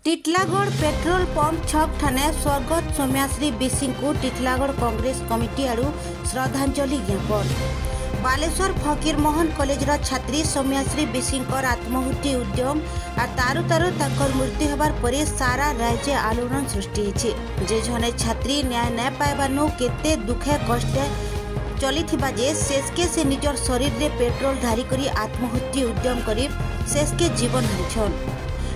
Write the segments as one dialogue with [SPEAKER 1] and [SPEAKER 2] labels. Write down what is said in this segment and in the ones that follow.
[SPEAKER 1] Titlagarh petrol pump छक Thane स्वर्गत सौम्याश्री BC को Titlagarh Congress committee आड़ू श्रद्धांजलि ज्ञापन। बालेश्वर फकीर मोहन कॉलेज छात्री सौम्याश्री बिसी आत्माहुति उद्यम और तारु तारु ताकर मृत्यु होबार परे सारा राज्य आलोड़न सृष्टि जे जने छात्री न्याय न पाइबानु केते दुखे कष्टे चली जे शेषके से निजर शरीर रे पेट्रोल ढारी करी आत्माहुति उद्यम करी शेषके जीवन हारिछन।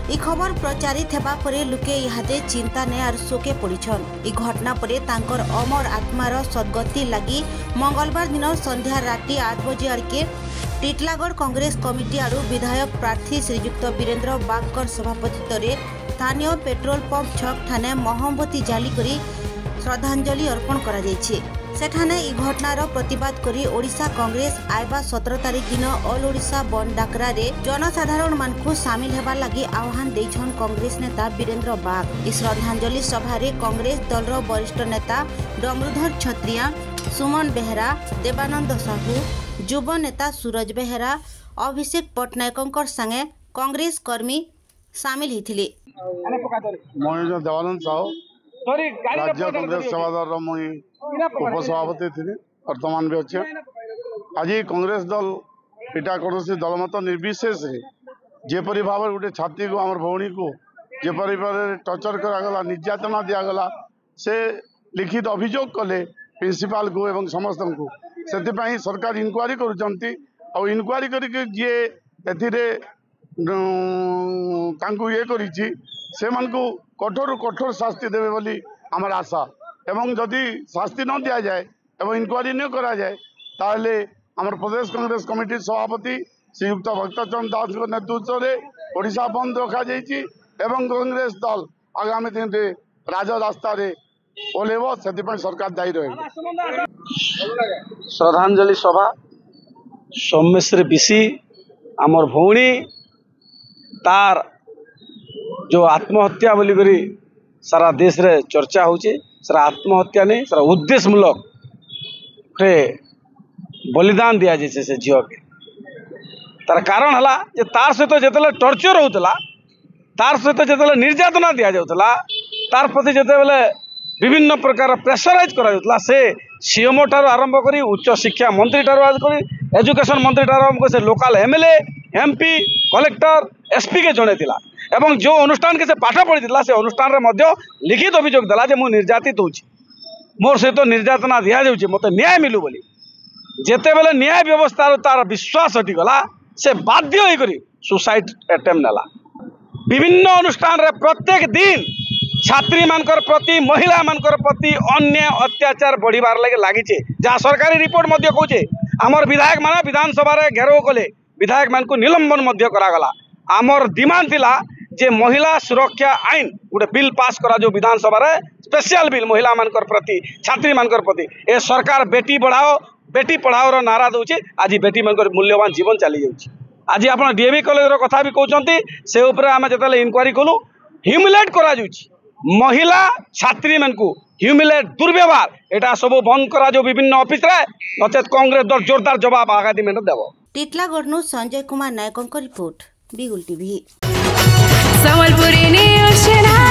[SPEAKER 1] ई खबर प्रचारित हेबा परे लुके इहादे चिंता ने आर शोके पड़िछन। ई घटना परे तांकर अमर आत्मार सद्गति लगी मंगलवार दिन संध्या राति 8 बजे आड़के टिटलागढ़ कांग्रेस कमिटी आड़ू विधायक प्रार्थी श्रीयुक्त वीरेंद्र बागकर सभापतित्व में स्थानीय पेट्रोल पंप छक ठाणे मोमबत्ती जाली करी श्रद्धांजलि अर्पण करा जायछि। सेठाने ई घटनार प्रतिवाद करी ओडिशा कांग्रेस आइबा 17 तारिख दिन ऑल ओडिशा बंद डाकरा रे जनसाधारण मानकु शामिल हेबा लगी आह्वान देछन कांग्रेस नेता वीरेंद्र बाग। इस श्रद्धांजलि सभा रे कांग्रेस दलर वरिष्ठ नेता डमरुधर छत्रिया, सुमन बेहरा, देवानंद साहू, युवा नेता सूरज बेहरा, अभिषेक पटनायक संगे कांग्रेस कर्मी शामिल हिथिले।
[SPEAKER 2] देवानंद साहू राज्य कांग्रेस सेवादार मुई उपसभापति थी वर्तमान भी अच्छे। आज कांग्रेस दल इटा कौन दल मत निर्विशेष जेपरी भाव गोटे छात्री को आम भौणी को जेपरी टर्चर करागला निर्यातना दिगला से लिखित अभियोग कले प्रिंसिपाल को एवं समस्त को से सरकार इनक्वारी कर इनक्वारी करके जी ये कर कठोर कठोर शास्ति देवे बोली आमर आशा एवं जदि शास्ति न दि जाए एवं इनक्वारी न करा जाए ताहले आमर प्रदेश कांग्रेस कमिटी सभापति श्रीयुक्त भक्तचरण दास नेतृत्व में ओडिशा बंद रखा जाइए एवं कांग्रेस दल आगामी दिन में राजरास्ता ओल्हेब से सरकार दायी रहे।
[SPEAKER 3] श्रद्धांजलि सभा सौम्यश्री बिसी आमर भौणी तार जो आत्महत्या बोली करी सारा देश रे चर्चा होचे। सारा आत्महत्या नहीं सारा उद्देश्यमूलक बलिदान दिया जाए से झील के तार कारण है जे तार सहित जिते टर्चर होता तार सहित जिते निर्यातना दि जाऊला तार प्रति जिते विभिन्न प्रकार प्रेसराइज करा से सीएमओ ठार आरंभ करी उच्च शिक्षा मंत्री ठार आरंभ करी एजुकेशन मंत्री ठार आरंभ कर local MLA MP collector SP के जनईला एवं जो अनुष्ठान के से पाठ पढ़ी से अनुष्ठान रे लिखित अभियोग देला जे मु निर्यातित होची मोर सहित निर्यातना दिया जाउची मते न्याय मिलू बोली जेते बेले न्याय व्यवस्था तार विश्वास हटिगला से बाध्य होई करी सुसाइड अटेम्प्ट नेला। विभिन्न अनुष्ठान रे प्रत्येक दिन छात्री मानकर प्रति महिला मानकर प्रति अन्य अत्याचार बढ़िबार लगी जहाँ सरकारी रिपोर्ट मध्य कहूचे आमर विधायक माने विधानसभा रे घेराव कले विधायक मान को निलंबन मध्य करागला। आमर डिमांड थिला जे महिला सुरक्षा आईन गोटे बिल पास करा जो विधानसभा रे स्पेशल बिल महिला मानकर प्रति छात्री मानकर प्रति ए सरकार बेटी पढ़ाओ रो नारा दउचे। आज बेटी मानकर मूल्यवान जीवन चली जाउची। आज आपण डीएवी कॉलेज रो कथा भी कहउचंती से ऊपर आमे जतले इंक्वायरी कलु ह्यूमिलेट करा जाउची महिला छात्री मानकू ह्यूमिलेट दुर्व्यवहार एटा सब बंद करा जो विभिन्न ऑफिस रे नचेत कांग्रेस दल जोरदार जवाब आगामी में देबो।
[SPEAKER 1] टिटलागढ़ संजय कुमार नायक रिपोर्ट बिगुल टीवी।
[SPEAKER 4] Sambalpuri news channel.